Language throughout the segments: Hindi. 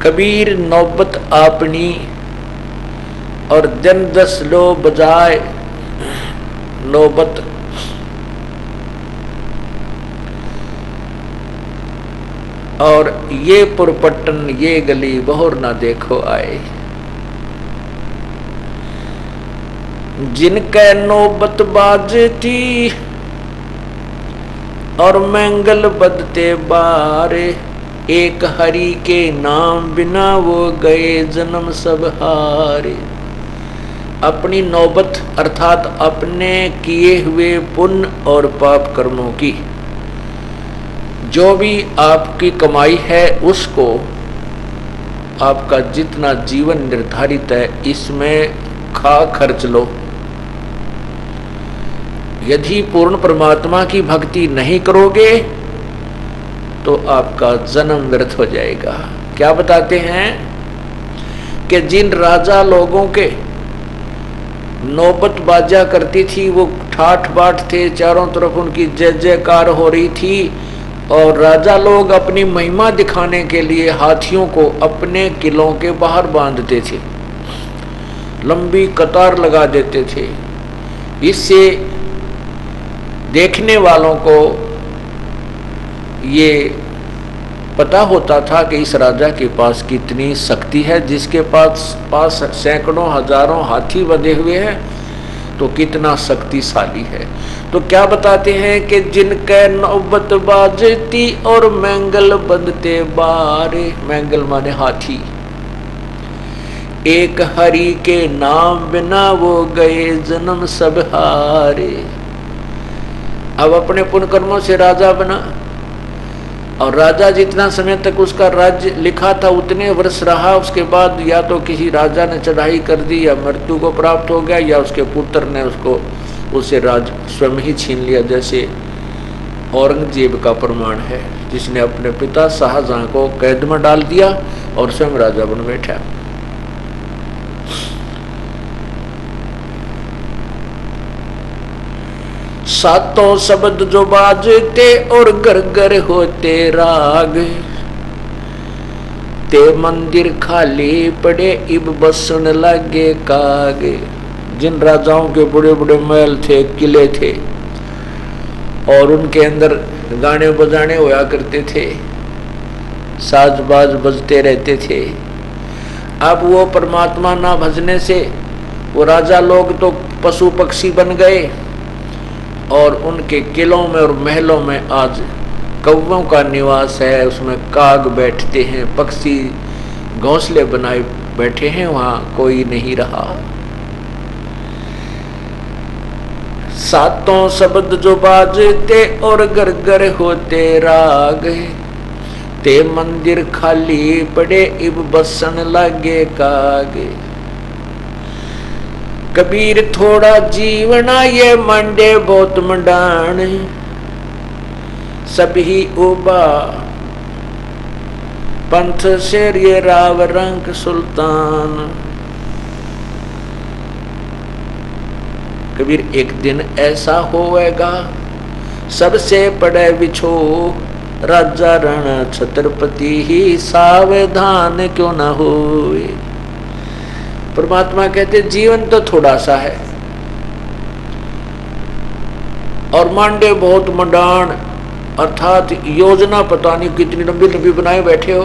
कबीर नौबत आपनी और दिन दस लो बजाए नौबत। और ये पुरपट्टन ये गली बहुर ना देखो आए। जिनके नौबत बाजती और मंगल बदते बारे, एक हरि के नाम बिना वो गए जन्म सब हारे। अपनी नौबत अर्थात अपने किए हुए पुण्य और पाप कर्मों की जो भी आपकी कमाई है उसको आपका जितना जीवन निर्धारित है इसमें खा खर्च लो। यदि पूर्ण परमात्मा की भक्ति नहीं करोगे तो आपका जन्म व्यर्थ हो जाएगा। क्या बताते हैं कि जिन राजा लोगों के नौबत बाजा करती थी वो ठाठ बाट थे, चारों तरफ उनकी जय जयकार हो रही थी और राजा लोग अपनी महिमा दिखाने के लिए हाथियों को अपने किलों के बाहर बांधते थे, लंबी कतार लगा देते थे। इससे देखने वालों को ये पता होता था कि इस राजा के पास कितनी शक्ति है, जिसके पास सैकड़ों हजारों हाथी बंधे हुए हैं तो कितना शक्तिशाली है। तो क्या बताते हैं कि जिनके नौबत बाजती और मंगल बंधते बारे, मंगल माने हाथी, एक हरि के नाम बिना वो गए जन्म सब हारे। अब अपने पुण्य कर्मों से राजा बना और राजा जितना समय तक उसका राज्य लिखा था उतने वर्ष रहा, उसके बाद या तो किसी राजा ने चढ़ाई कर दी या मृत्यु को प्राप्त हो गया या उसके पुत्र ने उसे राज स्वयं ही छीन लिया, जैसे औरंगजेब का प्रमाण है जिसने अपने पिता शाहजहां को कैद में डाल दिया और स्वयं राजा बन बैठा। सातों शब्द जो बाजते और घर घर होते राग, ते मंदिर खाली पड़े इब बसन लगे कागे। जिन राजाओं के बड़े बड़े महल थे, किले थे और उनके अंदर गाने बजाने होया करते थे, साज बाज बजते रहते थे, अब वो परमात्मा ना भजने से वो राजा लोग तो पशु पक्षी बन गए और उनके किलों में और महलों में आज कौवों का निवास है, उसमें काग बैठते हैं, पक्षी घोंसले बनाए बैठे हैं, वहां कोई नहीं रहा। सातों शब्द जो बाजते और घर घर होते राग, ते मंदिर खाली पड़े इब बसन लागे कागे। कबीर थोड़ा जीवना ये मंडे बहुत मंडान, सभी उबा पंथ शेर ये राव रंग सुल्तान। कबीर एक दिन ऐसा होएगा सबसे पड़े बिछो, राजा रण छत्रपति ही सावधान क्यों न होए। परमात्मा कहते जीवन तो थोड़ा सा है और मांडे बहुत मंडान, अर्थात योजना पता नहीं कितनी लंबी लंबी बनाए बैठे हो।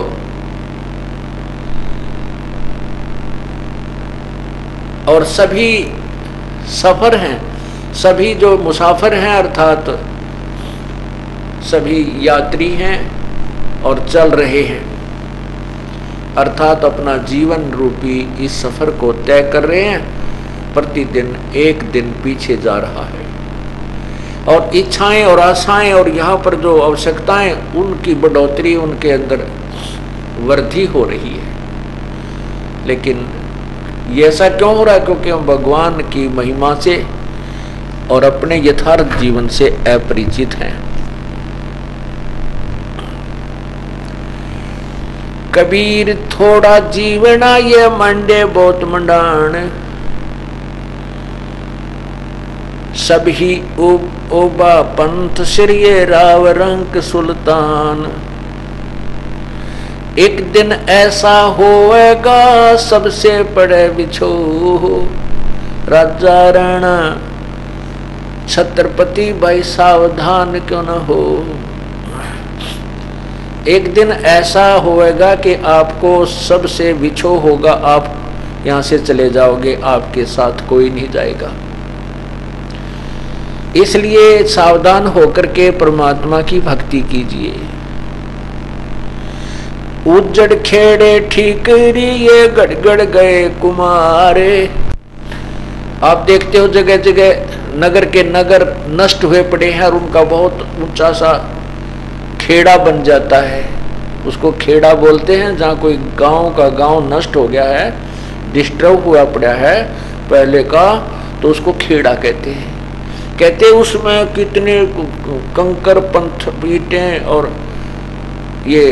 और सभी सफर हैं, सभी जो मुसाफिर हैं अर्थात सभी यात्री हैं और चल रहे हैं, अर्थात अपना जीवन रूपी इस सफर को तय कर रहे हैं। प्रतिदिन एक दिन पीछे जा रहा है और इच्छाएं और आशाएं और यहाँ पर जो आवश्यकताएं उनकी बढ़ोतरी, उनके अंदर वृद्धि हो रही है। लेकिन ये ऐसा क्यों हो रहा है? क्योंकि हम भगवान की महिमा से और अपने यथार्थ जीवन से अपरिचित हैं। कबीर थोड़ा जीवना ये मंडे बहुत मंडान, सभी ओबा पंथ श्री राव रंक सुल्तान। एक दिन ऐसा होएगा सबसे पड़े बिछो, राजा राणा छत्रपति भाई सावधान क्यों न हो। एक दिन ऐसा होएगा कि आपको सबसे बिछो होगा, आप यहां से चले जाओगे, आपके साथ कोई नहीं जाएगा। इसलिए सावधान होकर के परमात्मा की भक्ति कीजिए। उज्जड़ खेड़े ठीकरी ये गड़गड़ गए कुमारे। आप देखते हो जगह जगह नगर के नगर नष्ट हुए पड़े हैं और उनका बहुत ऊंचा सा खेड़ा बन जाता है। उसको खेड़ा बोलते हैं जहाँ कोई गांव का गांव नष्ट हो गया है, डिस्टर्ब हुआ पड़ा है पहले का, तो उसको खेड़ा कहते हैं। कहते उसमें कितने कंकर पंथ पीटे और ये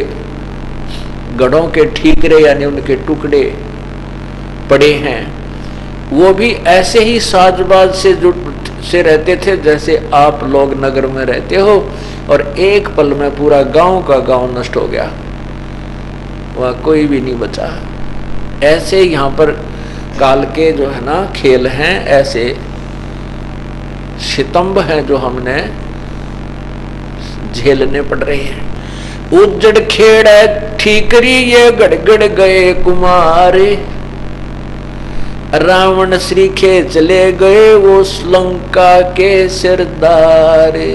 गढ़ों के ठीकरे यानी उनके टुकड़े पड़े हैं। वो भी ऐसे ही साजबाज से रहते थे जैसे आप लोग नगर में रहते हो, और एक पल में पूरा गांव का गांव नष्ट हो गया, वह कोई भी नहीं बचा। ऐसे यहाँ पर काल के जो है ना खेल हैं, ऐसे सितंब हैं जो हमने झेलने पड़ रहे हैं। उज्जड़ खेड़ा ठीकरी ये गड़गड़ गए कुमारे, रावण श्री के चले गए वो लंका के सिरदारे।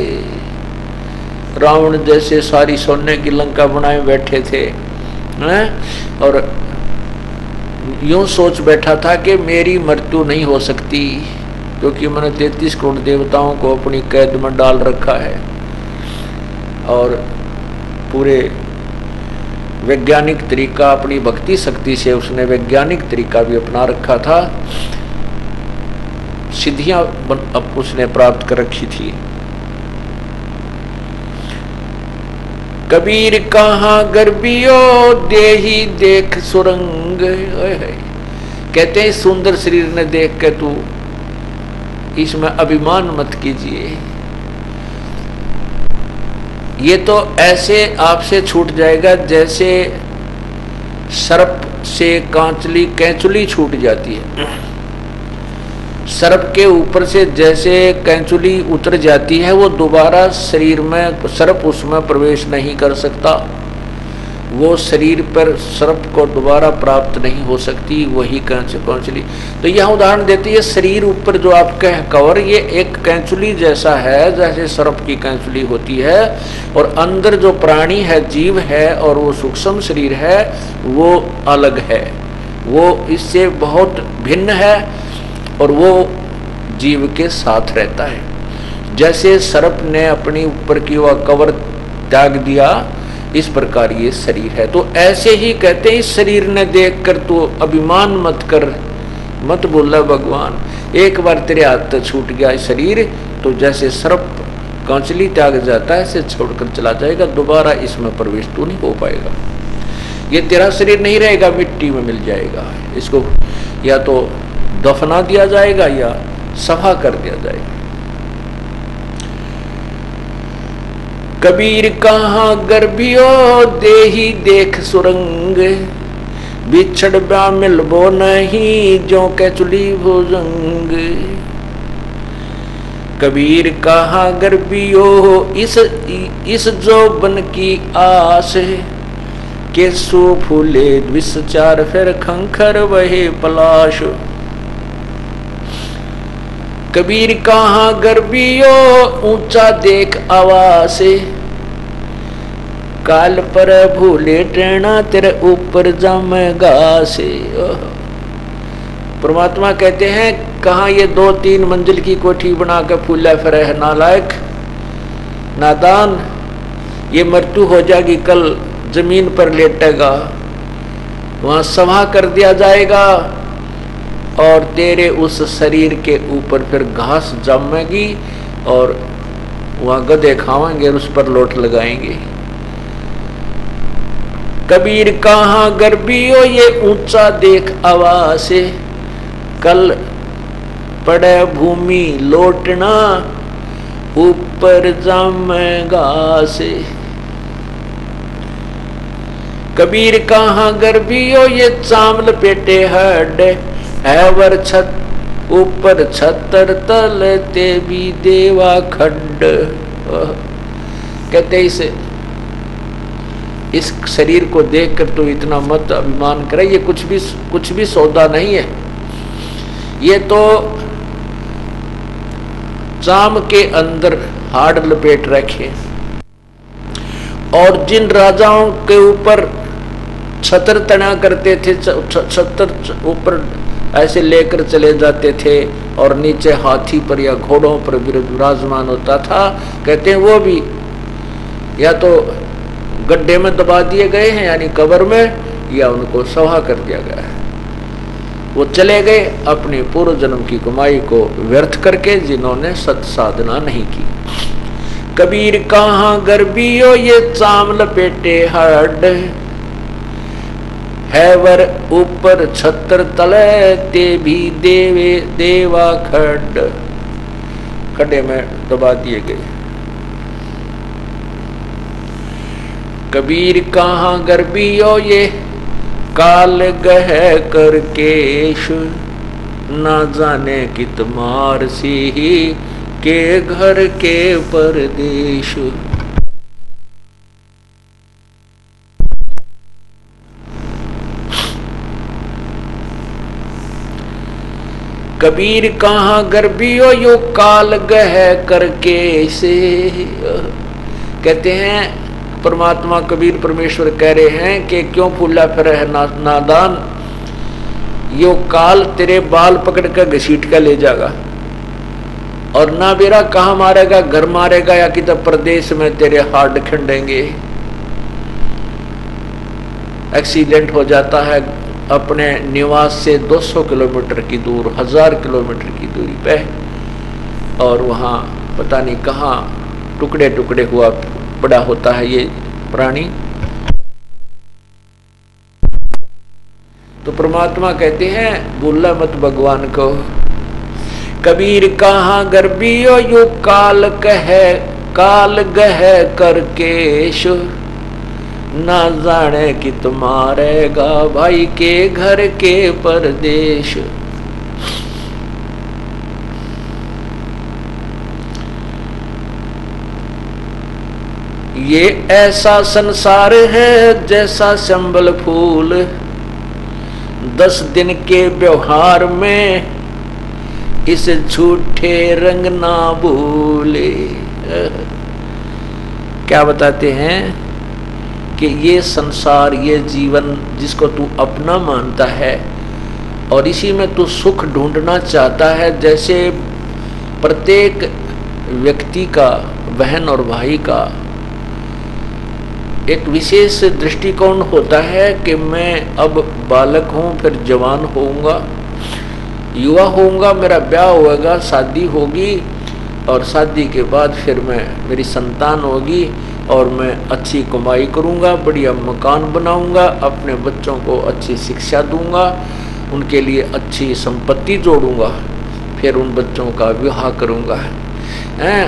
रावण जैसे सारी सोने की लंका बनाए बैठे थे हैं? और यूं सोच बैठा था कि मेरी मृत्यु नहीं हो सकती, क्योंकि मैंने 33 करोड़ देवताओं को अपनी कैद में डाल रखा है और पूरे वैज्ञानिक तरीका अपनी भक्ति शक्ति से उसने वैज्ञानिक तरीका भी अपना रखा था, सिद्धियां उसने प्राप्त कर रखी थी। कबीर कहाँ गर्बियो देही देख सुरंग। कहते हैं सुंदर शरीर ने देख के तू इसमें अभिमान मत कीजिए, ये तो ऐसे आपसे छूट जाएगा जैसे सर्प से कैंचुली छूट जाती है। सर्प के ऊपर से जैसे कैंचुली उतर जाती है, वो दोबारा शरीर में सर्प उसमें प्रवेश नहीं कर सकता, वो शरीर पर सर्प को दोबारा प्राप्त नहीं हो सकती, वही कैंचुली। तो यह उदाहरण देती है, शरीर ऊपर जो आपका कवर ये एक कैंचुली जैसा है, जैसे सर्प की कैंचुली होती है, और अंदर जो प्राणी है, जीव है, और वो सूक्ष्म शरीर है, वो अलग है, वो इससे बहुत भिन्न है और वो जीव के साथ रहता है। जैसे सर्प ने अपनी ऊपर की वह कवर त्याग दिया, इस प्रकार ये शरीर है। तो ऐसे ही कहते हैं, इस शरीर ने देखकर तो अभिमान मत कर, मत बोला भगवान, एक बार तेरे हाथ से छूट गया शरीर तो जैसे सर्प कांचली त्याग जाता है, इसे छोड़कर चला जाएगा, दोबारा इसमें प्रवेश तो नहीं हो पाएगा। ये तेरा शरीर नहीं रहेगा, मिट्टी में मिल जाएगा, इसको या तो दफना दिया जाएगा या सफा कर दिया जाएगा। कबीर कहाँ गर्भियो देही देख सुरंग, बिछड़ ब्या मिलबो नहीं जो कैचुली भुजंग। कबीर कहाँ गर्भियो इस जोबन की आस, के सो फूले विचार फिर खंखर वहे पलाश। कबीर कहाँ गर्भियो ऊंचा देख आवासे, काल पर भूले टेना तेरे ऊपर जमेगा से। परमात्मा कहते हैं, कहाँ ये 2-3 मंजिल की कोठी बना के फूला फिरे है नालायक नादान, ये मृत्यु हो जाएगी, कल जमीन पर लेटेगा, वहां सभा कर दिया जाएगा और तेरे उस शरीर के ऊपर फिर घास जमेगी और वहां गधे खाएंगे और उस पर लोट लगाएंगे। कबीर कहाँ गर्भियो ये ऊंचा देख आवासे, कल पड़े भूमि लोटना ऊपर जमेगा से। कबीर कहाँ गर्भियो ये चाम लपेटे हड, है वर छत ऊपर छतर तल ते भी देवा खंड। कहते इस शरीर को देखकर तो इतना मत अभिमान करे, ये कुछ भी सौदा नहीं है। ये तो चाम के अंदर हाड़ लपेट रखे, और जिन राजाओं के ऊपर छतर तना करते थे, छतर ऊपर ऐसे लेकर चले जाते थे और नीचे हाथी पर या घोड़ों पर विराजमान होता था, कहते हैं वो भी या तो गड्ढे में दबा दिए गए हैं यानी कब्र में, या उनको सवा कर दिया गया है। वो चले गए अपनी पूर्व जन्म की कमाई को व्यर्थ करके, जिन्होंने सत साधना नहीं की। कबीर कहाँ गर्भियो ये चाम लपेटे हड, है वर ऊपर छत्र तले ते भी देवा खड। खड्डे में दबा दिए गए। कबीर कहाँ गर्भियो ये काल गह कर केश, ना जाने कित मार सी के घर के परदेश। कबीर कहाँ गर्भियो यो काल गह करके से। कहते हैं परमात्मा कबीर परमेश्वर कह रहे हैं कि क्यों फूला फिर है नादान, यो काल तेरे बाल पकड़ कर घसीट कर ले जाएगा, और ना बेरा कहाँ मारेगा, घर मारेगा या कि तब प्रदेश में तेरे हाथ खंडेंगे। एक्सीडेंट हो जाता है अपने निवास से 200 किलोमीटर की दूर, 1000 किलोमीटर की दूरी पे, और वहाँ पता नहीं कहाँ टुकड़े टुकड़े हुआ पड़ा होता है ये प्राणी। तो परमात्मा कहते हैं भूला मत भगवान को। कबीर कहाँ गर्भियो यो काल गह करकेश, ना जाने कि तुम्हारेगा भाई के घर के परदेश। ये ऐसा संसार है जैसा संबल फूल, 10 दिन के व्यवहार में इस झूठे रंग ना भूले। क्या बताते हैं कि ये संसार, ये जीवन जिसको तू अपना मानता है और इसी में तू सुख ढूंढना चाहता है, जैसे प्रत्येक व्यक्ति का, बहन और भाई का एक विशेष दृष्टिकोण होता है कि मैं अब बालक हूँ, फिर जवान होऊंगा, युवा होऊंगा, मेरा ब्याह होगा, शादी होगी, और शादी के बाद फिर मेरी संतान होगी और मैं अच्छी कमाई करूंगा, बढ़िया मकान बनाऊंगा, अपने बच्चों को अच्छी शिक्षा दूंगा, उनके लिए अच्छी संपत्ति जोड़ूंगा, फिर उन बच्चों का विवाह करूंगा,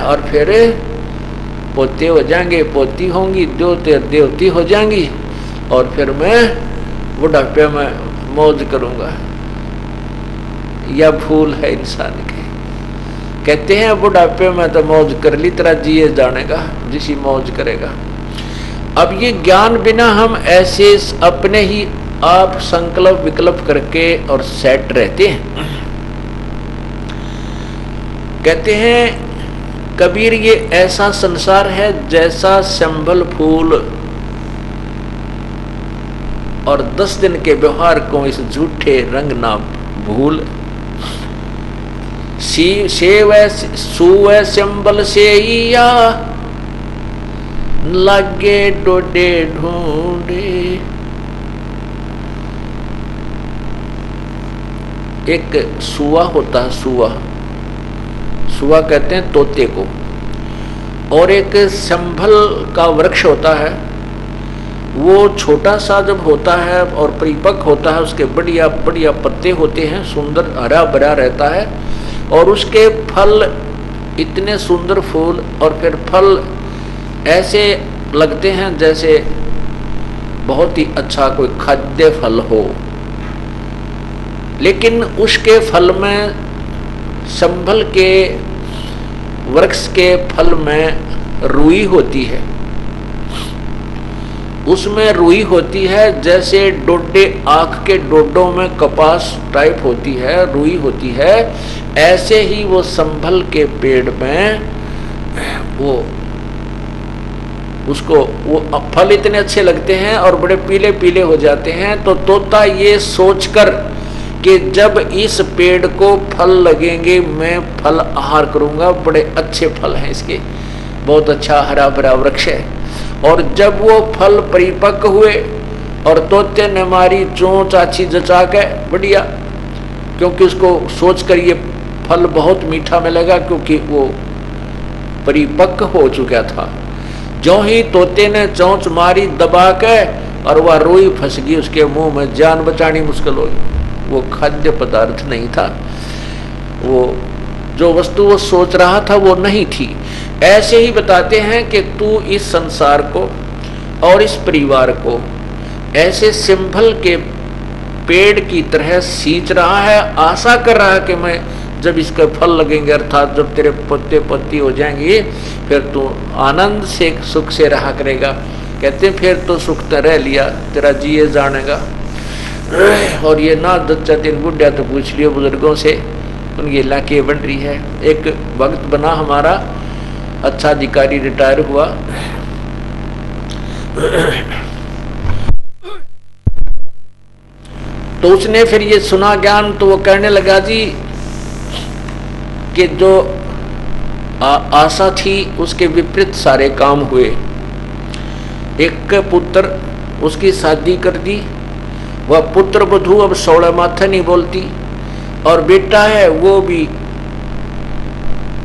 और फिर पोते हो जाएंगे, पोती होंगी, देवती हो जाएंगी, और फिर मैं बुढ़ापे में मौज करूंगा। यह भूल है इंसान की। कहते हैं बुढ़ापे में तो मौज कर ली, तेरा जिए जानेगा जिसी मौज करेगा। अब ये ज्ञान बिना हम ऐसे अपने ही आप संकल्प विकल्प करके और सेट रहते हैं। कहते हैं कबीर ये ऐसा संसार है जैसा संबल फूल, और 10 दिन के व्यवहार को इस झूठे रंग ना भूल। सुवै संबल से या लागे डोडे ढूंढे। एक सुआ होता है, सुआ कहते हैं तोते को, और एक संभल का वृक्ष होता है, वो छोटा सा जब होता है और परिपक्व होता है, उसके बढ़िया बढ़िया पत्ते होते हैं, सुंदर हरा भरा रहता है, और उसके फल इतने सुंदर फूल, और फिर फल ऐसे लगते हैं जैसे बहुत ही अच्छा कोई खाद्य फल हो, लेकिन उसके फल में, संभल के वृक्ष के फल में रुई होती है। उसमें रुई होती है, जैसे डोडे, आँख के डोडों में कपास टाइप होती है, रुई होती है, ऐसे ही वो संभल के पेड़ में वो उसको वो फल इतने अच्छे लगते हैं और बड़े पीले पीले हो जाते हैं। तो तोता ये सोचकर कि जब इस पेड़ को फल लगेंगे मैं फल आहार करूंगा, बड़े अच्छे फल हैं इसके, बहुत अच्छा हरा भरा वृक्ष है। और जब वो फल परिपक्व हुए और तोते ने मारी चोंच आछी जचा के बढ़िया, क्योंकि उसको सोचकर ये फल बहुत मीठा मिलेगा, क्योंकि वो परिपक्व हो चुका था। जो ही तोते ने चोंच मारी दबा के और वह रुई फंस गई उसके मुंह में, जान बचानी मुश्किल हो गई। वो खाद्य पदार्थ नहीं था, वो जो वस्तु वो सोच रहा था वो नहीं थी। ऐसे ही बताते हैं कि तू इस संसार को और इस परिवार को ऐसे सिंभल के पेड़ की तरह सींच रहा है, आशा कर रहा है कि मैं जब इसके फल लगेंगे, अर्थात जब तेरे पत्ते पत्ती हो जाएंगे, फिर तू आनंद से सुख से रहा करेगा। कहते फिर तो सुख तो रह लिया, तेरा जिए जानेगा। और ये ना 2-3 बुढ़िया तो पूछ लियो बुजुर्गों से, उनकी लाके बन रही है। एक भक्त बना हमारा, अच्छा अधिकारी, रिटायर हुआ, तो उसने फिर ये सुना ज्ञान, तो वो कहने लगा जी कि जो आशा थी उसके विपरीत सारे काम हुए। एक पुत्र, उसकी शादी कर दी, वह पुत्र वधू अब 16 माथे नहीं बोलती, और बेटा है वो भी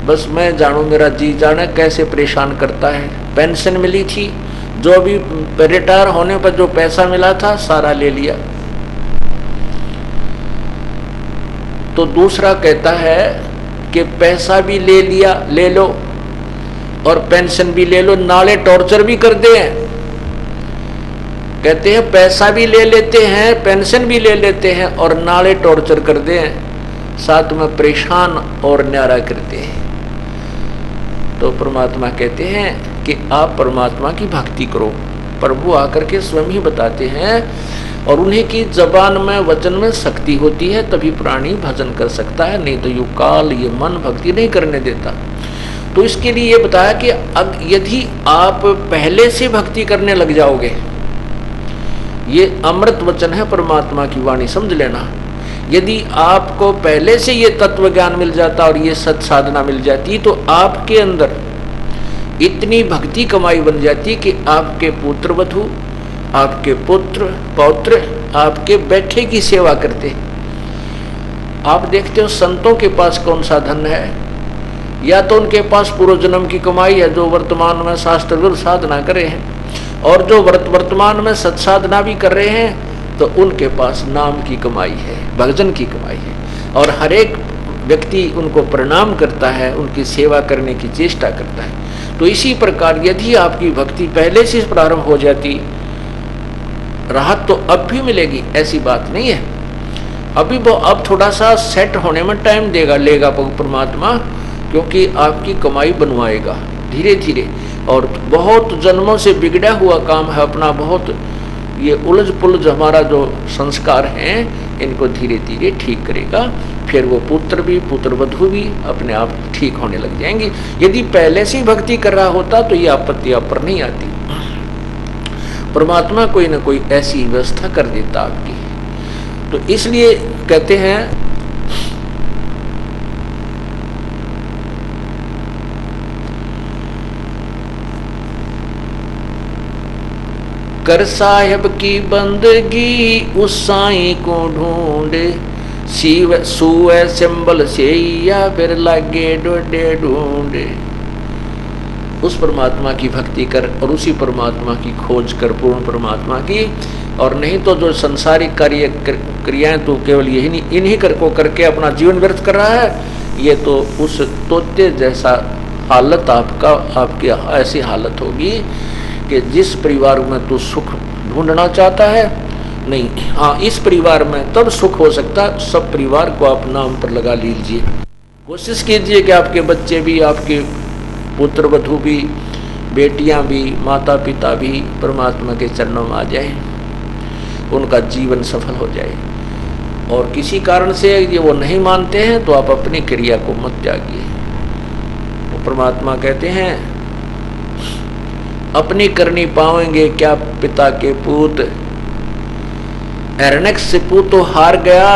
बस मैं जानू मेरा जी जाने कैसे परेशान करता है। पेंशन मिली थी, जो भी रिटायर होने पर जो पैसा मिला था सारा ले लिया। तो दूसरा कहता है कि पैसा भी ले लिया, ले लो, और पेंशन भी ले लो, नाले टॉर्चर भी कर दे। कहते हैं पैसा भी ले लेते हैं, पेंशन भी ले लेते हैं, और नाले टॉर्चर कर दे, साथ में परेशान और न्यारा करते हैं। तो परमात्मा कहते हैं कि आप परमात्मा की भक्ति करो। प्रभु आकर के स्वयं ही बताते हैं, और उन्हीं की जबान में, वचन में शक्ति होती है, तभी प्राणी भजन कर सकता है, नहीं तो यू काल ये मन भक्ति नहीं करने देता। तो इसके लिए ये बताया कि यदि आप पहले से भक्ति करने लग जाओगे, ये अमृत वचन है परमात्मा की वाणी, समझ लेना। यदि आपको पहले से ये तत्व ज्ञान मिल जाता और ये सत साधना मिल जाती, तो आपके अंदर इतनी भक्ति कमाई बन जाती कि आपके पुत्र वधू, आपके पुत्र पौत्र आपके बैठे की सेवा करते। आप देखते हो संतों के पास कौन सा धन है, या तो उनके पास पूर्व जन्म की कमाई है जो वर्तमान में शास्त्र विरुद्ध साधना कर रहे हैं, और जो वर्तमान में सत्साधना भी कर रहे हैं तो उनके पास नाम की कमाई है, भजन की कमाई है, और हर एक व्यक्ति उनको प्रणाम करता है, उनकी सेवा करने की चेष्टा करता है। तो इसी प्रकार यदि आपकी भक्ति पहले से प्रारंभ हो जाती, राहत तो अब भी मिलेगी, ऐसी बात नहीं है। अभी वो अब थोड़ा सा सेट होने में टाइम लेगा परमात्मा, क्योंकि आपकी कमाई बनवाएगा धीरे धीरे, और बहुत जन्मों से बिगड़ा हुआ काम है अपना, बहुत ये उलझ पुलझ हमारा जो संस्कार हैं, इनको धीरे धीरे ठीक करेगा। फिर वो पुत्र भी, पुत्र वधू भी अपने आप ठीक होने लग जाएंगी। यदि पहले से भक्ति कर रहा होता तो ये आपत्ति आप पर नहीं आती। परमात्मा कोई ना कोई ऐसी व्यवस्था कर देता आपकी। तो इसलिए कहते हैं कर साहेब की बंदगी उस साई को ढूंढे, शिव सुए सिंबल से या फिर लागे डोडे ढूंढे। उस परमात्मा की भक्ति कर और उसी परमात्मा की खोज कर, पूर्ण परमात्मा की, और नहीं तो जो संसारिक कार्य क्रियाएं तो केवल यही नहीं, इन्हीं को करके अपना जीवन व्यर्थ कर रहा है। ये तो उस तोते जैसा हालत आपकी ऐसी हालत होगी कि जिस परिवार में तू सुख ढूंढना चाहता है? नहीं। हाँ, इस परिवार में तब सुख हो सकता, सब परिवार को आप नाम पर लगा लीजिए। कोशिश कीजिए कि आपके बच्चे भी, आपके पुत्र वधू भी, बेटियां भी, माता पिता भी परमात्मा के चरणों में आ जाए, उनका जीवन सफल हो जाए। और किसी कारण से ये वो नहीं मानते हैं तो आप अपनी क्रिया को मत त्यागिए। वो परमात्मा कहते हैं, अपनी करनी पाएंगे क्या पिता के पूत, हिरण्यकशिपु तो हार गया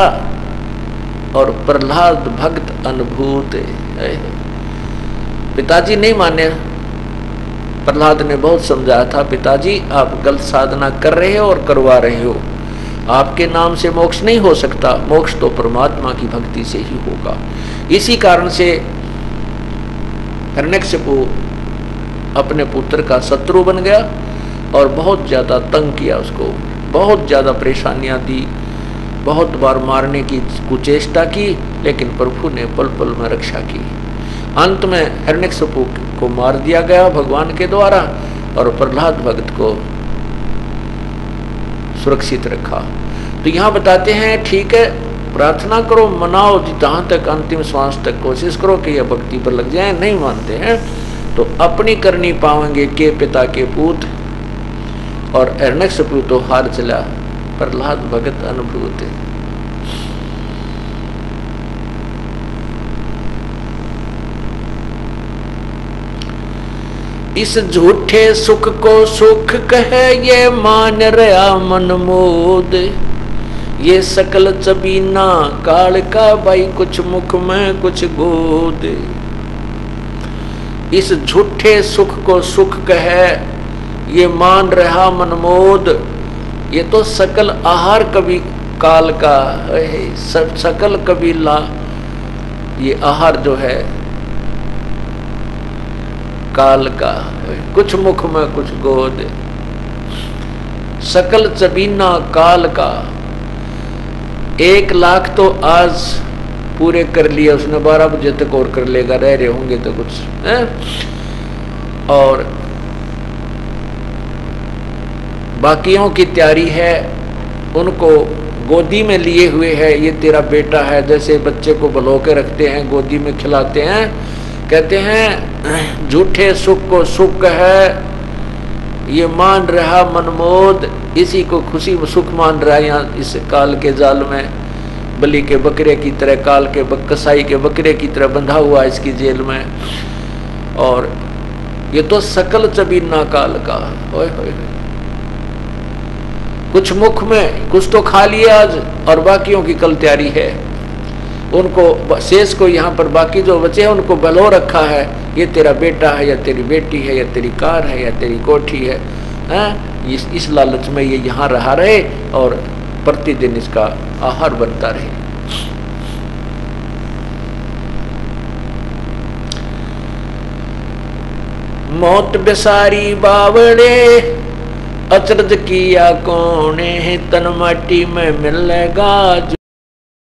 और प्रहलाद भक्त अनुभूत। पिताजी नहीं माने। प्रहलाद ने बहुत समझाया था, पिताजी आप गलत साधना कर रहे हो और करवा रहे हो, आपके नाम से मोक्ष नहीं हो सकता, मोक्ष तो परमात्मा की भक्ति से ही होगा। इसी कारण से हिरण्यकशिपु अपने पुत्र का शत्रु बन गया और बहुत ज्यादा तंग किया उसको, बहुत ज्यादा परेशानियां दी, बहुत बार मारने की कुचेष्टा की, लेकिन प्रभु ने पल पल में रक्षा की। अंत में हिरण्यकशिपु को मार दिया गया भगवान के द्वारा और प्रहलाद भक्त को सुरक्षित रखा। तो यहाँ बताते हैं, ठीक है, प्रार्थना करो, मनाओ, जहाँ तक अंतिम श्वास तक कोशिश करो कि यह भक्ति पर लग जाए। नहीं मानते हैं तो अपनी करनी पाएंगे के पिता के पूत, और हिरण्यकशिपु तो हार चला, प्रहलाद भगत अनुभूत। इस झूठे सुख को सुख कहे ये मान रहा मन मोद, ये सकल चबीना काल का भाई कुछ मुख में कुछ गोद। इस झूठे सुख को सुख कहे ये मान रहा मनमोद, ये तो सकल आहार कभी काल का है, सब सकल कबीला, ये आहार जो है काल का, कुछ मुख में कुछ गोद। सकल चबीना काल का, 1 लाख तो आज पूरे कर लिया उसने, 12 बजे तक और कर लेगा, रह रहे होंगे तो कुछ है? और बाकियों की तैयारी है, उनको गोदी में लिए हुए है, ये तेरा बेटा है। जैसे बच्चे को बलो के रखते हैं, गोदी में खिलाते हैं, कहते हैं झूठे सुख को सुख है ये मान रहा मनमोद, इसी को खुशी सुख मान रहा है यहाँ इस काल के जाल में, बलि के बकरे की तरह, काल के कसाई के बकरे की तरह बंधा हुआ इसकी जेल में। और ये तो सकल चबीना काल का, होय होय, कुछ मुख में कुछ तो खा लिया आज और बाकियों की कल तैयारी है। उनको शेष को यहाँ पर बाकी जो बचे हैं उनको बलो रखा है, ये तेरा बेटा है या तेरी बेटी है या तेरी कार है या तेरी कोठी है, इस लालच में ये यहाँ रहा रहे और प्रतिदिन इसका आहार बनता रहे। मौत बेसारी बावड़े अचरज किया कौन है, तन माटी में मिलेगा।